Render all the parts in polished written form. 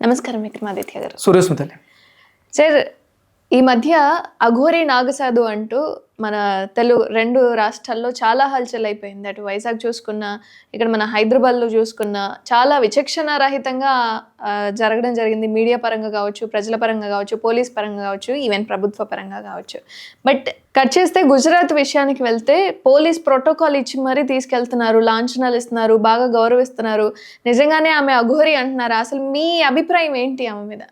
నమస్కారం విక్రమాదిత్య గారు. సూర్యస్మితలే సార్, ఈ మధ్య అఘోరి నాగసాధు అంటూ మన తెలుగు 2 రాష్ట్రాల్లో చాలా హల్చల్ అయిపోయింది. అటు వైజాగ్ చూసుకున్నా, ఇక్కడ మన హైదరాబాద్లో చూసుకున్నా చాలా విచక్షణ రహితంగా జరగడం జరిగింది. మీడియా పరంగా కావచ్చు, ప్రజల పరంగా కావచ్చు, పోలీస్ పరంగా కావచ్చు, ఈవెన్ ప్రభుత్వ పరంగా కావచ్చు. బట్ కట్ చేస్తే గుజరాత్ విషయానికి వెళ్తే పోలీస్ ప్రోటోకాల్ ఇచ్చి మరీ తీసుకెళ్తున్నారు, లాంఛనాలు ఇస్తున్నారు, బాగా గౌరవిస్తున్నారు. నిజంగానే ఆమె అఘోరి అంటున్నారు. అసలు మీ అభిప్రాయం ఏంటి ఆమె మీద?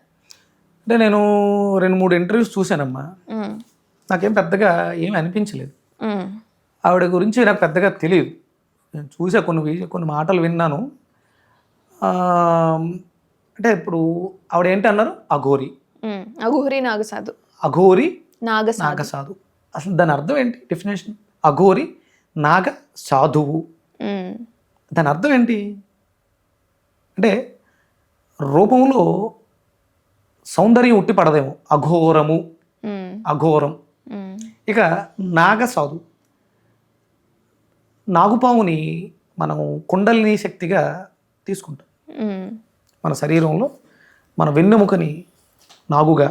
అంటే నేను 2-3 ఇంటర్వ్యూస్ చూశానమ్మా. నాకేం పెద్దగా ఏమి అనిపించలేదు. ఆవిడ గురించి నాకు పెద్దగా తెలియదు. నేను చూసా, కొన్ని మాటలు విన్నాను. అంటే ఇప్పుడు ఆవిడ ఏంటి అన్నారు? అఘోరి నాగసాధు. అఘోరి నాగసాధు. అసలు దాని అర్థం ఏంటి? డెఫినేషన్ అఘోరి నాగ సాధువు. దాని అర్థం ఏంటి అంటే రూపంలో సౌందర్యం ఉట్టి పడదేమో. అఘోరము, అఘోరం. ఇక నాగసాధు, నాగుపాముని మనం కుండలిని శక్తిగా తీసుకుంటాం. మన శరీరంలో మన వెన్నెముకని నాగుగా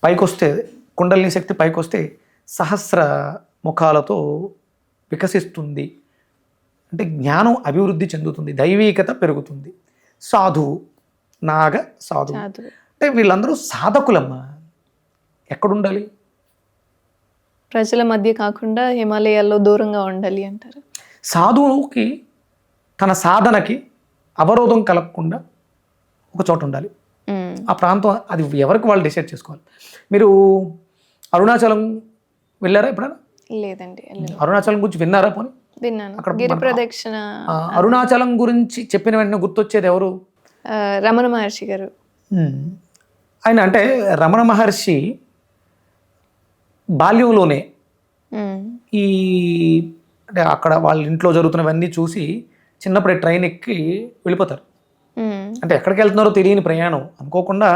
పైకొస్తే, కుండలిని శక్తి పైకొస్తే సహస్ర ముఖాలతో వికసిస్తుంది. అంటే జ్ఞానం అభివృద్ధి చెందుతుంది, దైవీకత పెరుగుతుంది. సాధువు, నాగ సాధువు అంటే వీళ్ళందరూ సాధకులమ్మా. ఎక్కడుండాలి? ప్రజల మధ్య కాకుండా హిమాలయాల్లో దూరంగా ఉండాలి అంటారు. సాధువుకి తన సాధనకి అవరోధం కలగకుండా ఒక చోట ఉండాలి. ఆ ప్రాంతం అది ఎవరికి వాళ్ళు డిసైడ్ చేసుకోవాలి. మీరు అరుణాచలం వెళ్ళారా ఎప్పుడైనా? లేదండి. అరుణాచలం గురించి విన్నారా? పోనీ విన్నాను. అక్కడ గిరి ప్రదక్షిణ. అరుణాచలం గురించి చెప్పిన వెంటనే గుర్తొచ్చేది ఎవరు? రమణ మహర్షి గారు. ఆయన అంటే రమణ మహర్షి బాల్యంలోనే ఈ అంటే అక్కడ వాళ్ళ ఇంట్లో జరుగుతున్నవన్నీ చూసి చిన్నప్పుడే ట్రైన్ ఎక్కి వెళ్ళిపోతారు. అంటే ఎక్కడికి వెళ్తున్నారో తెలియని ప్రయాణం అనుకోకుండా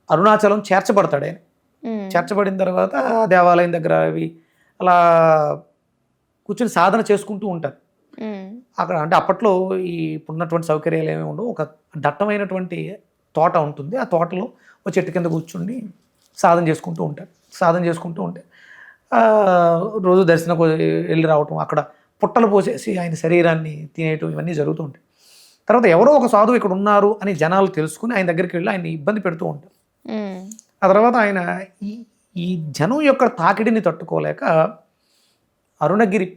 అరుణాచలం చేర్చబడతాడు ఆయన. చేర్చబడిన తర్వాత దేవాలయం దగ్గర అవి అలా కూర్చొని సాధన చేసుకుంటూ ఉంటారు అక్కడ. అంటే అప్పట్లో ఈ ఇప్పుడున్నటువంటి సౌకర్యాలు ఏమి ఉండవు. ఒక దట్టమైనటువంటి తోట ఉంటుంది. ఆ తోటలో ఒక చెట్టు కింద కూర్చుని సాధన చేసుకుంటూ ఉంటారు. సాధన చేసుకుంటూ ఉంటే రోజు దర్శనం వెళ్ళి రావటం, అక్కడ పుట్టలు పోసేసి ఆయన శరీరాన్ని తినేయటం, ఇవన్నీ జరుగుతూ ఉంటాయి. తర్వాత ఎవరో ఒక సాధువు ఇక్కడ ఉన్నారు అని జనాలు తెలుసుకుని ఆయన దగ్గరికి వెళ్ళి ఆయన ఇబ్బంది పెడుతూ ఉంటారు. ఆ తర్వాత ఆయన ఈ జనం యొక్క తాకిడిని తట్టుకోలేక అరుణగిరి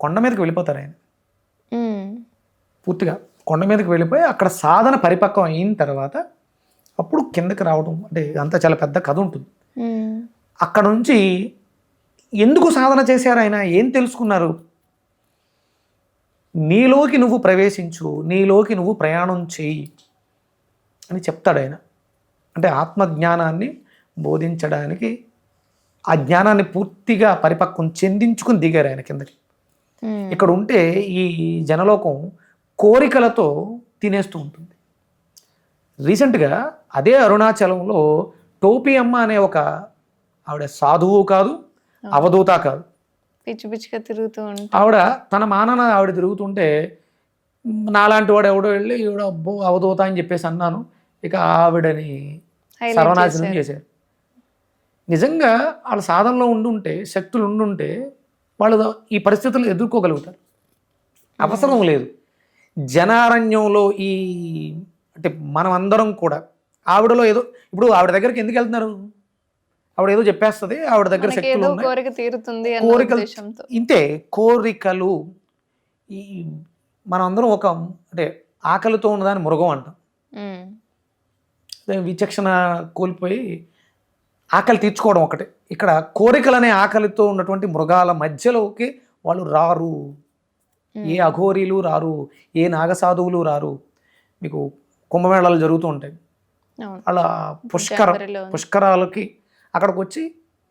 కొండ మీదకి వెళ్ళిపోతారు. ఆయన పూర్తిగా కొండ మీదకి వెళ్ళిపోయి అక్కడ సాధన పరిపక్వం అయిన తర్వాత అప్పుడు కిందకి రావడం. అంటే అంతా చాలా పెద్ద కథ ఉంటుంది. అక్కడ నుంచి ఎందుకు సాధన చేశారు ఆయన, ఏం తెలుసుకున్నారు? నీలోకి నువ్వు ప్రవేశించు, నీలోకి నువ్వు ప్రయాణం చేయి అని చెప్తాడు ఆయన. అంటే ఆత్మజ్ఞానాన్ని బోధించడానికి ఆ జ్ఞానాన్ని పూర్తిగా పరిపక్వం చెందించుకుని దిగారు ఆయన కిందకి. ఇక్కడ ఉంటే ఈ జనలోకం కోరికలతో తినేస్తూ ఉంటుంది. రీసెంట్గా అదే అరుణాచలంలో టోపీ అమ్మ అనే ఒక ఆవిడ సాధువు కాదు, అవధూత కాదు, పిచ్చి పిచ్చిగా తిరుగుతూ ఆవిడ తన మానన ఆవిడ తిరుగుతుంటే నాలాంటి వాడు ఎవడో వెళ్ళి ఈవిడ అబ్బో అవధూత అని చెప్పేసి అన్నాను. ఇక ఆవిడని సర్వనాశనం చేశారు. నిజంగా వాళ్ళ సాధనలో ఉండుంటే, శక్తులు ఉండుంటే వాళ్ళు ఈ పరిస్థితులు ఎదుర్కోగలుగుతారు. అవసరం లేదు. జనారణ్యంలో ఈ అంటే మనం అందరం కూడా ఆవిడలో ఏదో, ఇప్పుడు ఆవిడ దగ్గరికి ఎందుకు వెళ్తున్నారు? ఆవిడ ఏదో చెప్పేస్తుంది, ఆవిడ దగ్గర శక్తులు ఉన్నాయి, కోరికలు ఇంతే. కోరికలు ఈ మనం అందరం ఒక అంటే ఆకలితో ఉన్నదాన్ని మృగం అంటాం. విచక్షణ కోల్పోయి ఆకలి తీర్చుకోవడం ఒకటే. ఇక్కడ కోరికలు అనే ఆకలితో ఉన్నటువంటి మృగాల మధ్యలోకి వాళ్ళు రారు. ఏ అఘోరీలు రారు, ఏ నాగసాధువులు రారు. మీకు కుంభమేళాలు జరుగుతూ ఉంటాయి, అలా పుష్కరాలకి అక్కడికి వచ్చి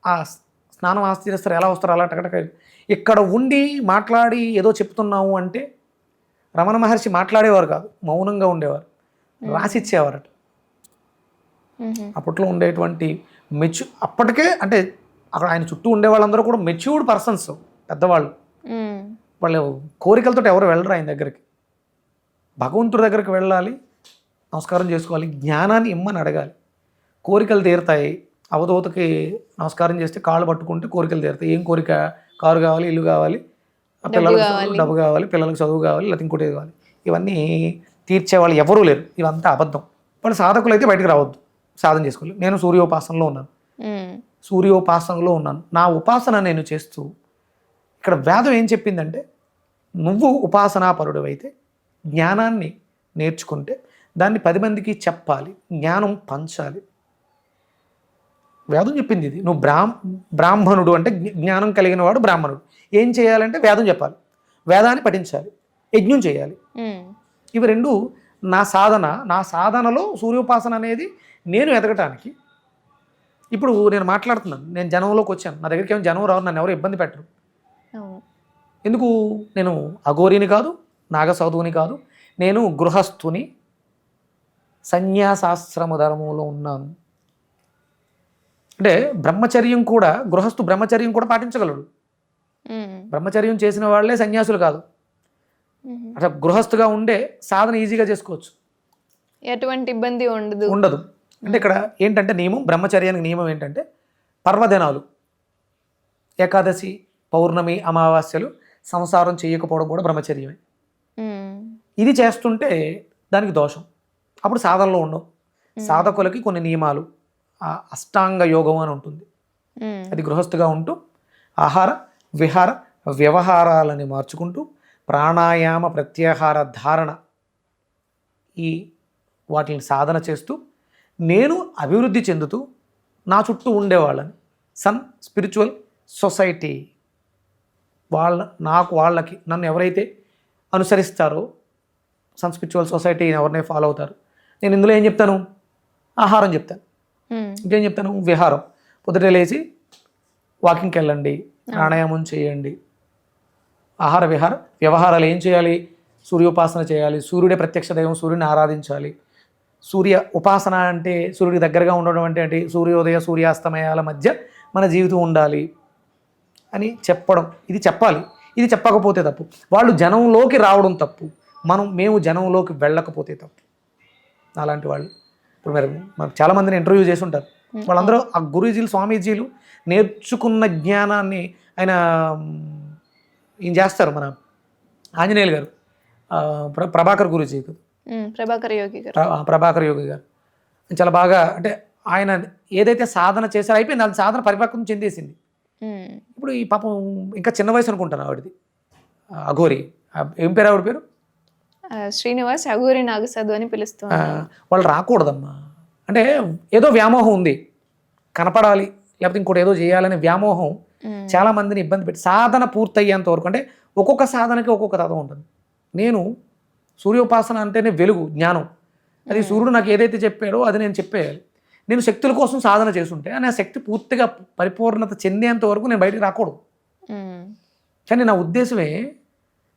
ఆ స్నానం ఆచరిస్తారు. ఎలా వస్తారు? అలా టకటక ఇక్కడ ఉండి మాట్లాడి ఏదో చెప్తున్నాము అంటే రమణ మహర్షి మాట్లాడేవారు కాదు, మౌనంగా ఉండేవారు, రాసిచ్చేవారట. అప్పట్లో ఉండేటువంటి అప్పటికే అంటే అక్కడ ఆయన చుట్టూ ఉండే వాళ్ళందరూ కూడా మెచ్యూర్డ్ పర్సన్స్, పెద్దవాళ్ళు. వాళ్ళు కోరికలతో ఎవరు వెళ్ళరు ఆయన దగ్గరికి. భగవంతుడి దగ్గరికి వెళ్ళాలి, నమస్కారం చేసుకోవాలి, జ్ఞానాన్ని ఇమ్మని అడగాలి. కోరికలు తీరుతాయి. అవధూతకి నమస్కారం చేస్తే కాళ్ళు పట్టుకుంటే కోరికలు తీరుతాయి. ఏం కోరిక? కారు కావాలి, ఇల్లు కావాలి, పిల్లలకు డబ్బు కావాలి, పిల్లలకు చదువు కావాలి, లేకపోతే ఇంకోటి కావాలి. ఇవన్నీ తీర్చేవాళ్ళు ఎవరూ లేరు. ఇవంతా అబద్ధం. వాళ్ళు సాధకులు అయితే బయటకు రావద్దు, సాధన చేసుకోవాలి. నేను సూర్యోపాసనలో ఉన్నాను. నా ఉపాసన నేను చేస్తూ, ఇక్కడ వేదం ఏం చెప్పిందంటే, నువ్వు ఉపాసనాపరుడు అయితే జ్ఞానాన్ని నేర్చుకుంటే దాన్ని 10 మందికి చెప్పాలి, జ్ఞానం పంచాలి. వేదం చెప్పింది ఇది. నువ్వు బ్రాహ్మణుడు అంటే జ్ఞానం కలిగిన వాడు బ్రాహ్మణుడు. ఏం చేయాలంటే వేదం చెప్పాలి, వేదాన్ని పఠించాలి, యజ్ఞం చేయాలి. ఇవి రెండు నా సాధనలో సూర్యోపాసన అనేది నేను ఎదగటానికి. ఇప్పుడు నేను మాట్లాడుతున్నాను, నేను జనంలోకి వచ్చాను, నా దగ్గరికి ఏమైనా జనం రావు, నన్ను ఎవరు ఇబ్బంది పెట్టరు. ఎందుకు? నేను అఘోరిని కాదు, నాగసాధువుని కాదు, నేను గృహస్థుని, సన్యాసాశ్రమ ధర్మంలో ఉన్నాను. అంటే బ్రహ్మచర్యం కూడా, గృహస్థు బ్రహ్మచర్యం కూడా పాటించగలడు. బ్రహ్మచర్యం చేసిన వాళ్ళే సన్యాసులు కాదు. అట్లా గృహస్థుగా ఉండే సాధన ఈజీగా చేసుకోవచ్చు, ఎటువంటి ఇబ్బంది ఉండదు. అంటే ఇక్కడ ఏంటంటే నియమం, బ్రహ్మచర్యానికి నియమం ఏంటంటే పర్వదినాలు, ఏకాదశి, పౌర్ణమి, అమావాస్యలు సంసారం చేయకపోవడం కూడా బ్రహ్మచర్యమే. ఇది చేస్తుంటే దానికి దోషం, అప్పుడు సాధనలో ఉండవు. సాధకులకి కొన్ని నియమాలు, అష్టాంగ యోగం అని ఉంటుంది. అది గృహస్థుగా ఉంటూ ఆహార విహార వ్యవహారాలని మార్చుకుంటూ ప్రాణాయామ ప్రత్యాహార ధారణ వాటిని సాధన చేస్తూ నేను అభివృద్ధి చెందుతూ నా చుట్టూ ఉండేవాళ్ళని సన్ స్పిరిచువల్ సొసైటీ వాళ్ళకి నన్ను ఎవరైతే అనుసరిస్తారో, సన్ స్పిరిచువల్ సొసైటీని ఎవరినే ఫాలో అవుతారు, నేను ఇందులో ఏం చెప్తాను? ఆహారం చెప్తాను. ఇంకేం చెప్తాను? విహారం. పొద్దుటే లేచి వాకింగ్కి వెళ్ళండి, ప్రాణాయామం చేయండి. ఆహార విహార వ్యవహారాలు ఏం చేయాలి? సూర్యోపాసన చేయాలి, సూర్యుడే ప్రత్యక్ష దైవం, సూర్యుని ఆరాధించాలి. సూర్య ఉపాసన అంటే సూర్యుడికి దగ్గరగా ఉండడం అంటే ఏంటి? సూర్యోదయ సూర్యాస్తమయాల మధ్య మన జీవితం ఉండాలి అని చెప్పడం. ఇది చెప్పాలి. ఇది చెప్పకపోతే తప్పు. వాళ్ళు జనంలోకి రావడం తప్పు, మేము జనంలోకి వెళ్ళకపోతే తప్పు. అలాంటి వాళ్ళు ఇప్పుడు మరి చాలామందిని ఇంటర్వ్యూ చేసి ఉంటారు. వాళ్ళందరూ ఆ గురూజీలు, స్వామీజీలు నేర్చుకున్న జ్ఞానాన్ని ఆయన ఏం చేస్తారు. మన ఆంజనేయులు గారు, ప్రభాకర్ గురూజీ, ప్రభాకర్ యోగి గారు చాలా బాగా, అంటే ఆయన ఏదైతే సాధన చేశారో అయిపోయింది, అది సాధన పరిపక్వం చెందేసింది. ఇప్పుడు ఈ పాపం ఇంకా చిన్న వయసు అనుకుంటాను ఆవిడది, అఘోరి. ఏం పేరు ఆవిడ పేరు? శ్రీనివాస్, అఘోరి నాగసాధు అని పిలుస్తున్నారు. వాళ్ళు రాకూడదమ్మా. అంటే ఏదో వ్యామోహం ఉంది, కనపడాలి, లేకపోతే ఇంకోటి ఏదో చేయాలనే వ్యామోహం చాలా మందిని ఇబ్బంది పెట్టి సాధన పూర్తయ్యేంత వరకు, అంటే ఒక్కొక్క సాధనకి ఒక్కొక్క తత్వం ఉంటుంది. నేను సూర్యోపాసన అంటేనే వెలుగు, జ్ఞానం. అది సూర్యుడు నాకు ఏదైతే చెప్పాడో అది నేను చెప్పేయాలి. నేను శక్తుల కోసం సాధన చేస్తుంటే ఆ శక్తి పూర్తిగా పరిపూర్ణత చెందేంత వరకు నేను బయటికి రాకూడదు. కానీ నా ఉద్దేశమే,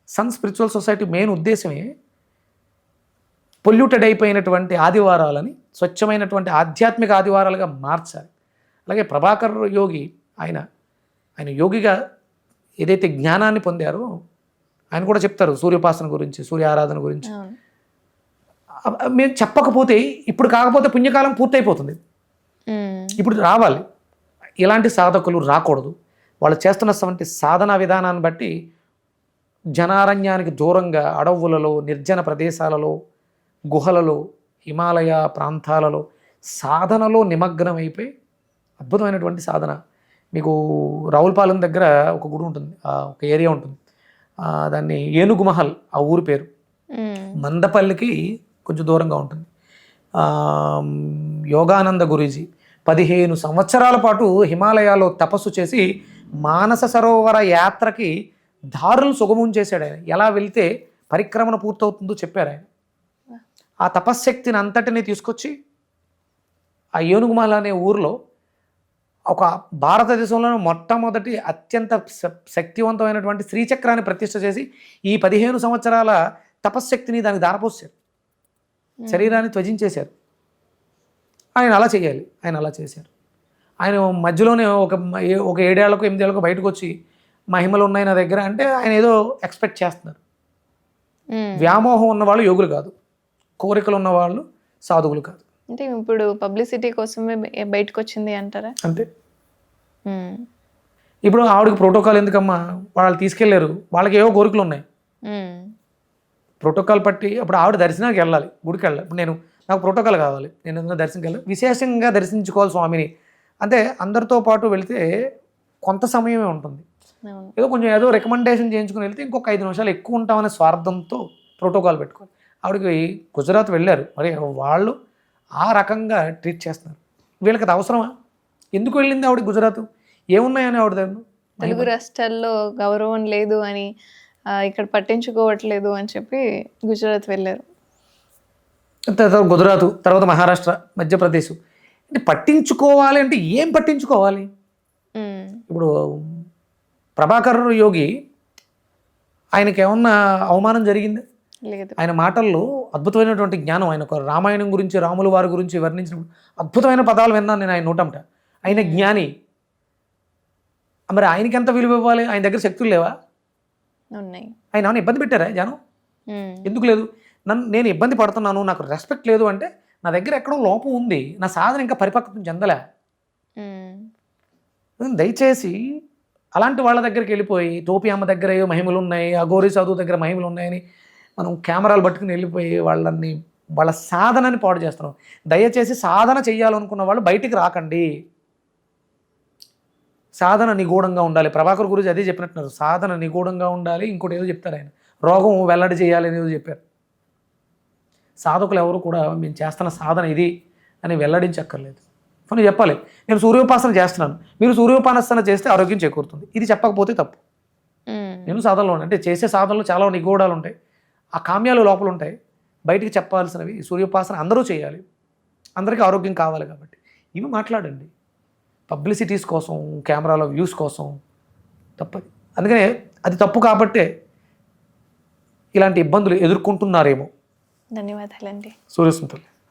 సన్ స్పిరిచువల్ సొసైటీ మెయిన్ ఉద్దేశమే పొల్యూటెడ్ అయిపోయినటువంటి ఆదివారాలని స్వచ్ఛమైనటువంటి ఆధ్యాత్మిక ఆదివారాలుగా మార్చాలి. అలాగే ప్రభాకర్ యోగి, ఆయన యోగిగా ఏదైతే జ్ఞానాన్ని పొందారో ఆయన కూడా చెప్తారు సూర్యోపాసన గురించి, సూర్య ఆరాధన గురించి. మేము చెప్పకపోతే, ఇప్పుడు కాకపోతే పుణ్యకాలం పూర్తయిపోతుంది. ఇప్పుడు రావాలి. ఇలాంటి సాధకులు రాకూడదు. వాళ్ళు చేస్తున్నటువంటి సాధనా విధానాన్ని బట్టి జనారణ్యానికి దూరంగా, అడవులలో, నిర్జన ప్రదేశాలలో, గుహలలో, హిమాలయ ప్రాంతాలలో సాధనలో నిమగ్నం అయిపోయి అద్భుతమైనటువంటి సాధన. మీకు రావులపాలెం దగ్గర ఒక గుడి ఉంటుంది, ఒక ఏరియా ఉంటుంది, దాన్ని ఏనుగు మహల్, ఆ ఊరి పేరు. మందపల్లికి కొంచెం దూరంగా ఉంటుంది. యోగానంద గురూజీ 15 సంవత్సరాల పాటు హిమాలయాల్లో తపస్సు చేసి మానస సరోవర యాత్రకి దారులు సుగమం చేశాడు ఆయన. ఎలా వెళ్తే పరిక్రమణ పూర్తవుతుందో చెప్పారు ఆయన. ఆ తపశ్శక్తిని అంతటినీ తీసుకొచ్చి ఆ ఏనుగుమల అనే ఊరిలో, ఒక భారతదేశంలోనే మొట్టమొదటి అత్యంత శక్తివంతమైనటువంటి శ్రీచక్రాన్ని ప్రతిష్ఠ చేసి ఈ 15 సంవత్సరాల తపశ్శక్తిని దానికి దారపోసారు, శరీరాన్ని త్వజించేశారు. ఆయన అలా చేయాలి, ఆయన అలా చేశారు. ఆయన మధ్యలోనే ఒక 7 ఏళ్లకు 8 ఏళ్లకు బయటకు వచ్చి మహిమలు ఉన్నాయి నా దగ్గర అంటే ఆయన ఏదో ఎక్స్పెక్ట్ చేస్తున్నారు. వ్యామోహం ఉన్నవాళ్ళు యోగులు కాదు, కోరికలు ఉన్నవాళ్ళు సాధువులు కాదు. అంటే ఇప్పుడు పబ్లిసిటీ కోసమే బయటకు వచ్చింది అంటారా? అంతే. ఉమ్, ఇప్పుడు ఆవిడకి ప్రోటోకాల్ ఎందుకమ్మా, వాళ్ళు తీసుకెళ్లారు, వాళ్ళకి ఏవో కోరికలు ఉన్నాయి, ఉమ్, ప్రోటోకాల్ పట్టి అప్పుడు ఆవిడ దర్శనానికి వెళ్ళాలి, గుడికి వెళ్ళాలి. ఇప్పుడు నాకు ప్రోటోకాల్ కావాలి, నేను ఏదైనా దర్శనంకి వెళ్ళాలి, విశేషంగా దర్శించుకోవాలి స్వామిని అంటే అందరితో పాటు వెళితే కొంత సమయమే ఉంటుంది. అవును. ఏదో రికమెండేషన్ చేయించుకుని వెళ్తే ఇంకొక 5 నిమిషాలు ఎక్కువ ఉంటామనే స్వార్థంతో ప్రోటోకాల్ పెట్టుకోవాలి. ఆవిడకి గుజరాత్ వెళ్ళారు, మరి వాళ్ళు ఆ రకంగా ట్రీట్ చేస్తున్నారు. వీళ్ళకి అది అవసరమా? ఎందుకు వెళ్ళింది ఆవిడ గుజరాత్? ఏమున్నాయని ఆవిడ దగ్గర? తెలుగు రాష్ట్రాల్లో గౌరవం లేదు అని, ఇక్కడ పట్టించుకోవట్లేదు అని చెప్పి గుజరాత్ వెళ్ళారు. తర్వాత గుజరాత్, తర్వాత మహారాష్ట్ర, మధ్యప్రదేశ్. అంటే పట్టించుకోవాలి అంటే ఏం పట్టించుకోవాలి? ఉమ్, ఇప్పుడు ప్రభాకర్ యోగి, ఆయనకి ఏమన్నా అవమానం జరిగిందా? లేదు. ఆయన మాటల్లో అద్భుతమైనటువంటి జ్ఞానం, ఆయన ఒక రామాయణం గురించి, రాముల వారి గురించి వర్ణించిన అద్భుతమైన పదాలు విన్నాను నేను ఆయన నోటంట. ఆయన జ్ఞాని, మరి ఆయనకి ఎంత విలువ ఇవ్వాలి? ఆయన దగ్గర శక్తులు లేవా? ఉన్నాయి. ఆయన ఏమైనా ఇబ్బంది పెట్టారా జనం? ఉమ్, ఎందుకు లేదు? నేను ఇబ్బంది పడుతున్నాను, నాకు రెస్పెక్ట్ లేదు అంటే నా దగ్గర ఎక్కడో లోపం ఉంది, నా సాధన ఇంకా పరిపక్వం చెందలే. ఉమ్, దయచేసి అలాంటి వాళ్ళ దగ్గరికి వెళ్ళిపోయి, టోపీ అమ్మ దగ్గర ఏవో మహిమలు ఉన్నాయి, అఘోరి చదువు దగ్గర మహిమలు ఉన్నాయని మనం కెమెరాలు పట్టుకుని వెళ్ళిపోయి వాళ్ళ సాధనని పాడు చేస్తున్నాం. దయచేసి సాధన చెయ్యాలనుకున్న వాళ్ళు బయటికి రాకండి. సాధన నిగూఢంగా ఉండాలి. ప్రభాకర్ గురించి అదే చెప్పినట్టున్నారు, సాధన నిగూఢంగా ఉండాలి. ఇంకోటి ఏదో చెప్తారు ఆయన, రోగం వెల్లడి చేయాలి అనేది చెప్పారు. సాధకులు ఎవరు కూడా మేము చేస్తున్న సాధన ఇది అని వెల్లడించక్కర్లేదు. మనం చెప్పాలి, నేను సూర్యోపాసన చేస్తున్నాను, మీరు సూర్యోపాసన చేస్తే ఆరోగ్యం చేకూరుతుంది, ఇది చెప్పకపోతే తప్పు. నేను సాధనలో అంటే చేసే సాధనలో చాలా నిగూఢాలు ఉంటాయి, ఆ కామ్యాలు లోపల ఉంటాయి, బయటికి చెప్పాల్సినవి. సూర్యోపాసన అందరూ చేయాలి, అందరికీ ఆరోగ్యం కావాలి కాబట్టి ఇవి మాట్లాడండి. పబ్లిసిటీస్ కోసం, కెమెరాలో వ్యూస్ కోసం తప్పది. అందుకనే అది తప్పు కాబట్టే ఇలాంటి ఇబ్బందులు ఎదుర్కొంటున్నారేమో. ధన్యవాదాలండి. సూర్యస్మితలు.